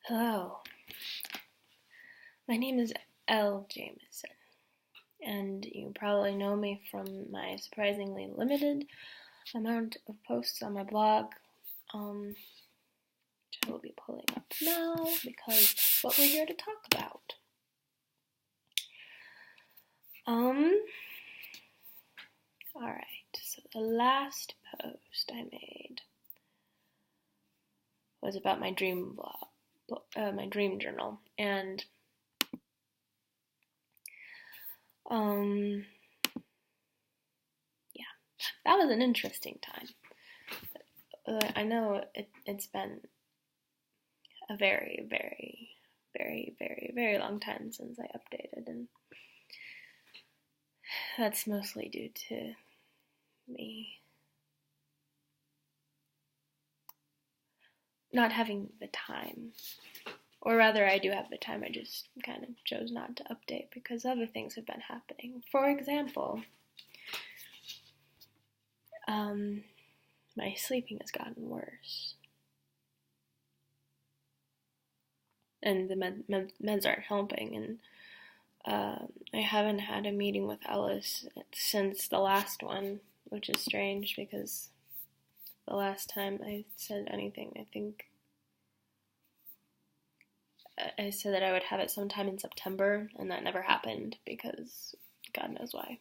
Hello, my name is L. Jameson, and you probably know me from my surprisingly limited amount of posts on my blog, which I will be pulling up now because that's what we're here to talk about. Alright, so the last post I made was about my dream blog, my dream journal, and yeah, that was an interesting time. I know it's been a very, very, very, very, very long time since I updated, and that's mostly due to me not having the time. Or rather, I do have the time, I just kind of chose not to update because other things have been happening. For example, my sleeping has gotten worse. And the meds aren't helping, and I haven't had a meeting with Ellis since the last one, which is strange because the last time I said anything, I think I said that I would have it sometime in September, and that never happened because God knows why.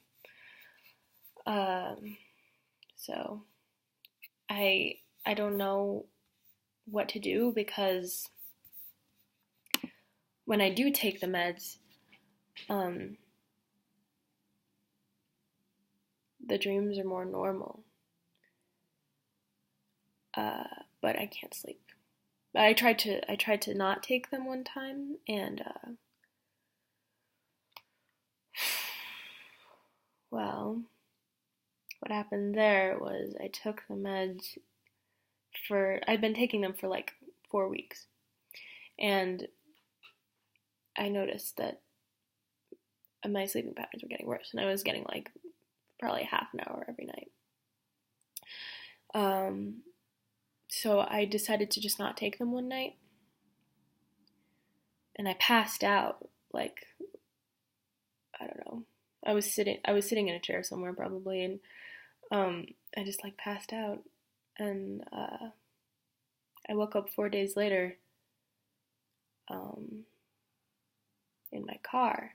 So I don't know what to do because when I do take the meds, the dreams are more normal, but I can't sleep. I tried to not take them one time, and well, what happened there was I took the meds I'd been taking them for like 4 weeks, and I noticed that my sleeping patterns were getting worse, and I was getting like probably half an hour every night. So I decided to just not take them one night, and I passed out. Like, I don't know. I was sitting in a chair somewhere probably, and I just like passed out, and I woke up 4 days later in my car,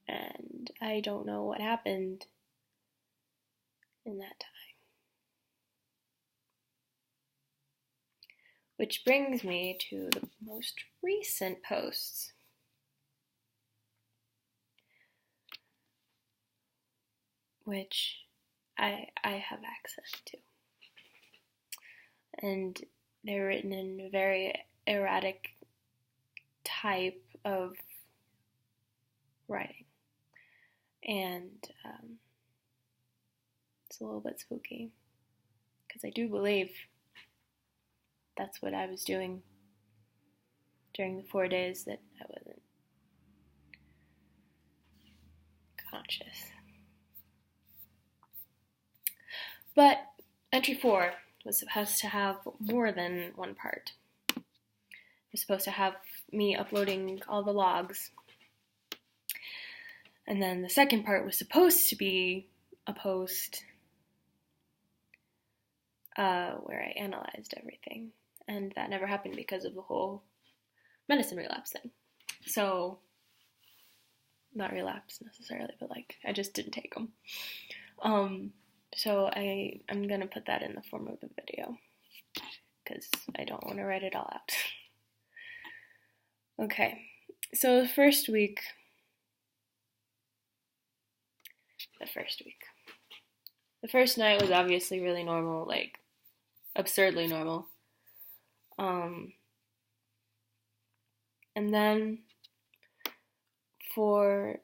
and I don't know what happened in that time. Which brings me to the most recent posts. Which I have access to. And they're written in a very erratic type of writing. And it's a little bit spooky because I do believe that's what I was doing during the 4 days that I wasn't conscious. But entry 4 was supposed to have more than one part. It was supposed to have me uploading all the logs. And then the second part was supposed to be a post where I analyzed everything. And that never happened because of the whole medicine relapse thing. So, not relapse necessarily, but like, I just didn't take them. So I'm gonna put that in the form of a video because I don't want to write it all out. Okay, so the first night was obviously really normal, like absurdly normal. And then for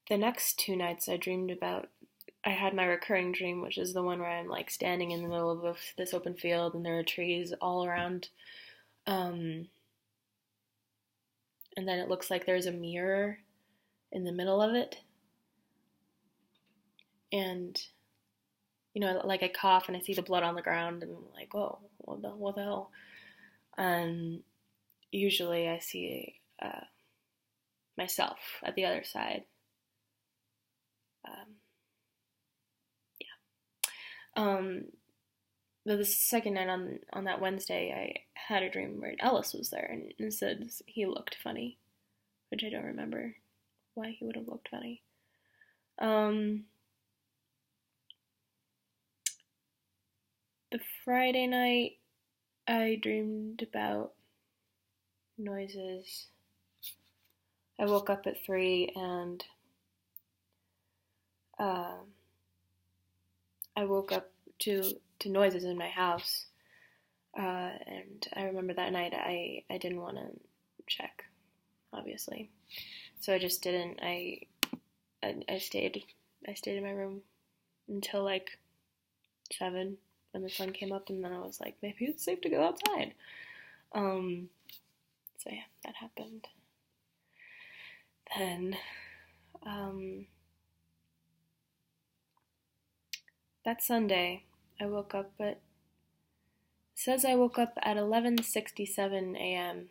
the next 2 nights I had my recurring dream, which is the one where I'm like standing in the middle of this open field and there are trees all around. And then it looks like there's a mirror in the middle of it. And like I cough and I see the blood on the ground and I'm like, whoa, what the hell? And usually I see myself at the other side. The second night on that Wednesday, I had a dream where Ellis was there and said he looked funny, which I don't remember why he would have looked funny. The Friday night, I dreamed about noises. I woke up at 3 and I woke up to noises in my house. And I remember that night I didn't want to check, obviously. So I just didn't. I stayed in my room until like 7 when the sun came up, and then I was like, maybe it's safe to go outside. So yeah, that happened. Then that Sunday I woke up at, it says I woke up at 11:67 a.m.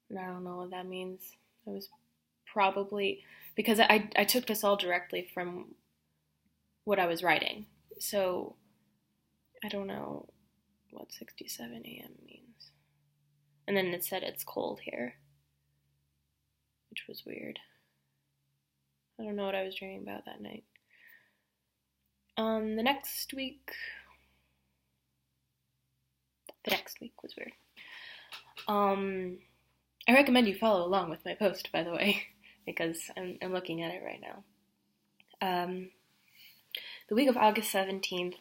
and I don't know what that means. It was probably because I took this all directly from what I was writing. So I don't know what 67 a.m. means. And then it said it's cold here, which was weird. I don't know what I was dreaming about that night. The next week was weird. I recommend you follow along with my post, by the way, because I'm looking at it right now. The week of August 17th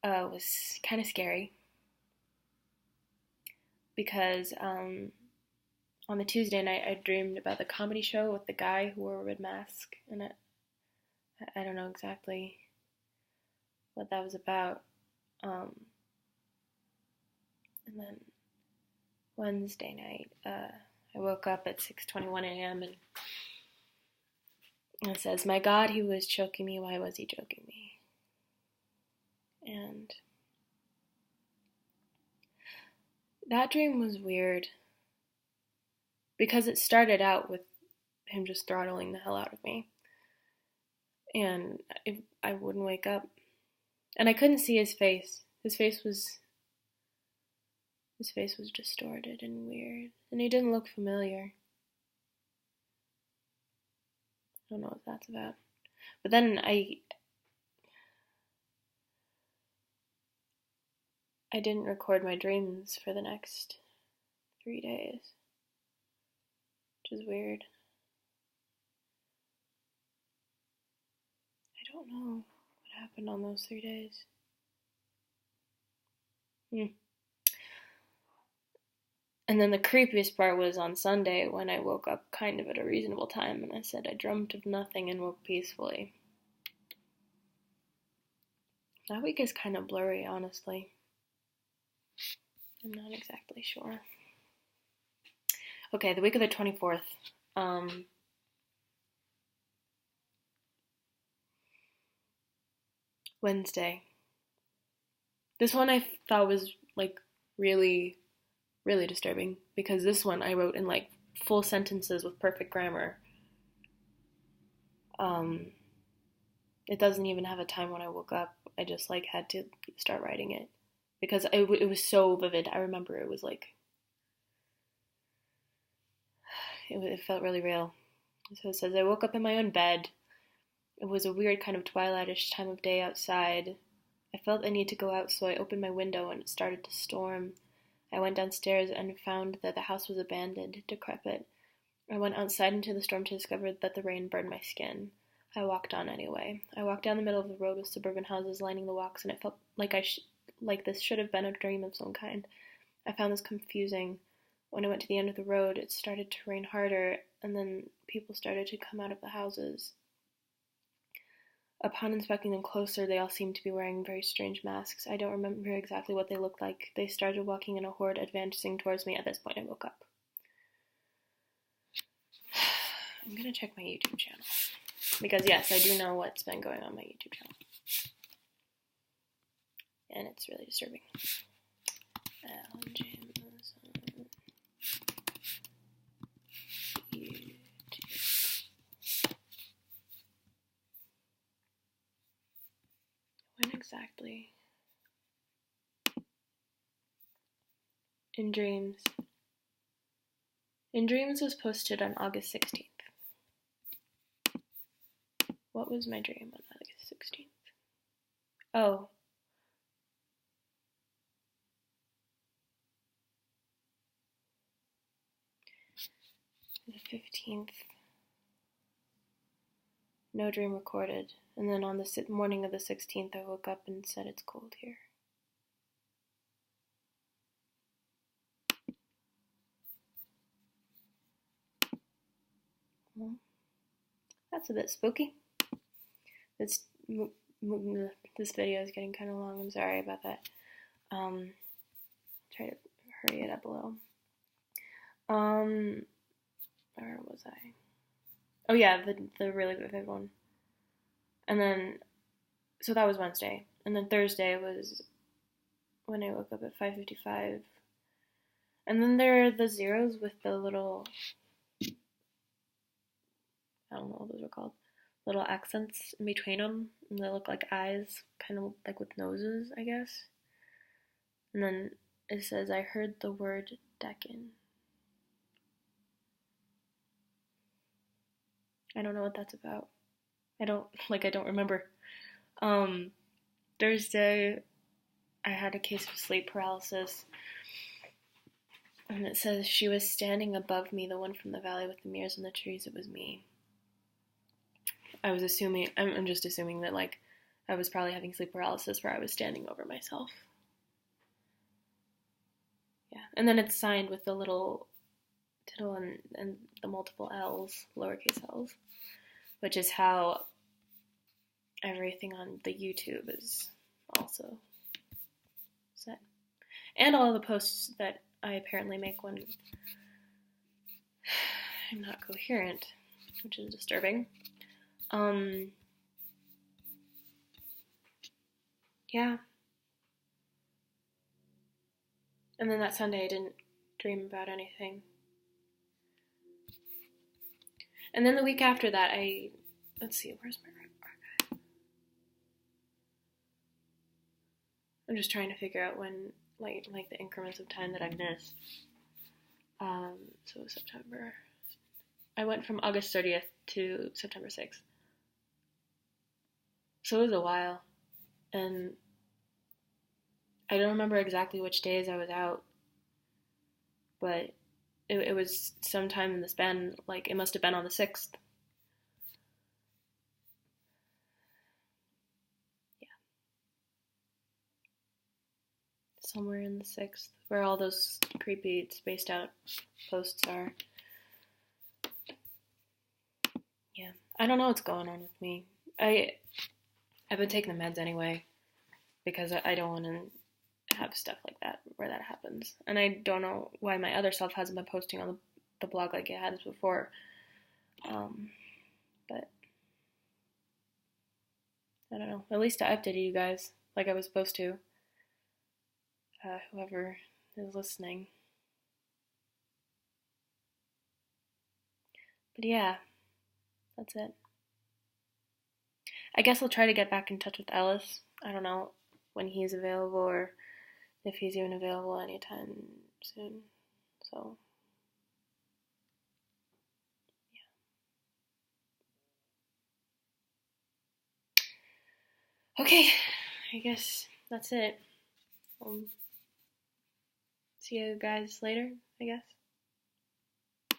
was kind of scary because on the Tuesday night I dreamed about the comedy show with the guy who wore a red mask, and I don't know exactly what that was about. And then Wednesday night, I woke up at 6:21 a.m. and it says, "My God, he was choking me. Why was he choking me?" And that dream was weird because it started out with him just throttling the hell out of me, and I wouldn't wake up, and I couldn't see his face. His face was distorted and weird, and he didn't look familiar. I don't know what that's about. But then I didn't record my dreams for the next 3 days, which is weird. I don't know what happened on those 3 days. And then the creepiest part was on Sunday when I woke up kind of at a reasonable time and I said I dreamt of nothing and woke peacefully. That week is kind of blurry, honestly. I'm not exactly sure. Okay, the week of the 24th. Wednesday. This one I thought was like really, really disturbing because this one I wrote in like full sentences with perfect grammar. It doesn't even have a time when I woke up. I just like had to start writing it because it was so vivid. I remember it was like it felt really real. So it says I woke up in my own bed. It was a weird kind of twilightish time of day outside. I felt a need to go out, so I opened my window and it started to storm. I went downstairs and found that the house was abandoned, decrepit. I went outside into the storm to discover that the rain burned my skin. I walked on anyway. I walked down the middle of the road with suburban houses lining the walks, and it felt like like this should have been a dream of some kind. I found this confusing. When I went to the end of the road, it started to rain harder, and then people started to come out of the houses. Upon inspecting them closer, they all seemed to be wearing very strange masks. I don't remember exactly what they looked like. They started walking in a horde, advancing towards me. At this point, I woke up. I'm gonna check my YouTube channel. Because yes, I do know what's been going on my YouTube channel. And it's really disturbing. Alan James YouTube. When exactly? In Dreams. In Dreams was posted on August 16th. What was my dream on August 16th? Oh. The 15th. No dream recorded. And then on the morning of the 16th, I woke up and said it's cold here. Well, that's a bit spooky. This video is getting kind of long. I'm sorry about that. Try to hurry it up a little. Where was I? Oh yeah, the really vivid one. And then, so that was Wednesday. And then Thursday was when I woke up at 5:55. And then there are the zeros with the little, I don't know what those are called, little accents in between them. And they look like eyes, kind of like with noses, I guess. And then it says, I heard the word Deccan. I don't know what that's about. I don't remember. Thursday, I had a case of sleep paralysis. And it says, she was standing above me, the one from the valley with the mirrors and the trees, it was me. I'm just assuming that, like, I was probably having sleep paralysis where I was standing over myself. Yeah, and then it's signed with the little tittle and the multiple L's, lowercase L's, which is how everything on the YouTube is also set. And all the posts that I apparently make when I'm not coherent, which is disturbing. Yeah. And then that Sunday I didn't dream about anything. And then the week after that let's see, where's my archive? I'm just trying to figure out when, like the increments of time that I've missed. So September. I went from August 30th to September 6th. So it was a while. And I don't remember exactly which days I was out, but it was sometime in the span, like it must have been on the 6th. Yeah. Somewhere in the 6th, where all those creepy, spaced out posts are. Yeah. I don't know what's going on with me. I've been taking the meds anyway, because I don't want to have stuff like that where that happens. And I don't know why my other self hasn't been posting on the blog like it has before. But I don't know. At least I updated you guys like I was supposed to. Whoever is listening. But yeah, that's it. I guess I'll try to get back in touch with Ellis. I don't know when he's available or if he's even available anytime soon. So, yeah. Okay, I guess that's it. See you guys later, I guess.